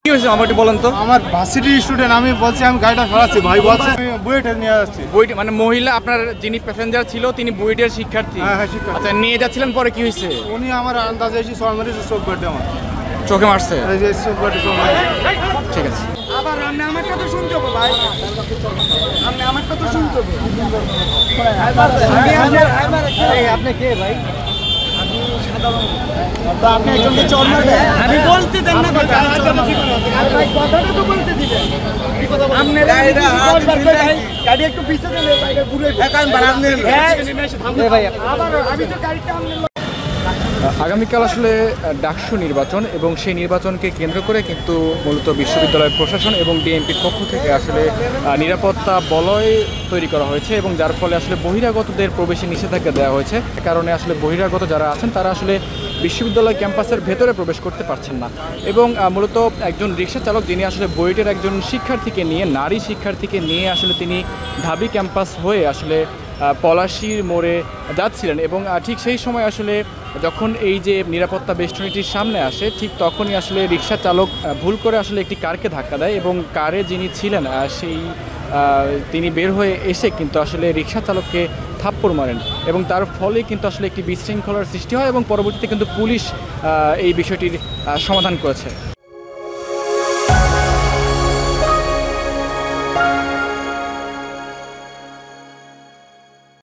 কি হয়েছে আমার একটু বলেন তো। আমার ভার্সিটি স্টুডেন্ট, আমি বলছি আমি গাড়িটা সরাচ্ছি, ভাই বলছে আমি বুয়েটে নিয়ে যাচ্ছি। বুয়েট মানে মহিলা আপনার যিনি প্যাসেঞ্জার ছিল তিনি বুয়েটের শিক্ষার্থী? হ্যাঁ শিক্ষার্থী। আচ্ছা নিয়ে যাচ্ছিলেন, পরে কি হয়েছে? উনি আমার আন্দাজে এসে চোখ মারিছে, চোখ বাড়ি আমার চোখে মারছে? চোখ বাড়ি চোখ মারি। ঠিক আছে। আবার আপনি আমার কথা শুনতে হবে ভাই, আপনি আমার কথা শুনতে হবে। আপনি কে ভাই? আপনি একজনকে চোর মারবেন? আমি বলতে দেন না কথা, ভাই কথাটা তো বলতে দিবেন। আপনার গাড়ি একটু পিছিয়ে দেন, পুরো ভাই আবার আমি তো গাড়িটা আগামীকাল আসলে ডাকসু নির্বাচন এবং সেই নির্বাচনকে কেন্দ্র করে কিন্তু মূলত বিশ্ববিদ্যালয় প্রশাসন এবং ডিএমপির পক্ষ থেকে আসলে নিরাপত্তা বলয় তৈরি করা হয়েছে এবং যার ফলে আসলে বহিরাগতদের প্রবেশে নিষেধাজ্ঞা দেওয়া হয়েছে। কারণে আসলে বহিরাগত যারা আছেন তারা আসলে বিশ্ববিদ্যালয় ক্যাম্পাসের ভেতরে প্রবেশ করতে পারছেন না। এবং মূলত একজন রিক্সা চালক যিনি আসলে বুয়েটের একজন শিক্ষার্থীকে নিয়ে, নারী শিক্ষার্থীকে নিয়ে আসলে তিনি ঢাবি ক্যাম্পাস হয়ে আসলে পলাশীর মোড়ে যাচ্ছিলেন এবং ঠিক সেই সময় আসলে যখন এই যে নিরাপত্তা বেষ্টনীটির সামনে আসে ঠিক তখনই আসলে রিক্সা চালক ভুল করে আসলে একটি কারকে ধাক্কা দেয় এবং কারে যিনি ছিলেন তিনি বের হয়ে এসে কিন্তু আসলে রিক্সা চালককে থাপ্পড় মারেন এবং তার ফলে কিন্তু আসলে একটি বিশৃঙ্খলার সৃষ্টি হয় এবং পরবর্তীতে কিন্তু পুলিশ এই বিষয়টির সমাধান করেছে।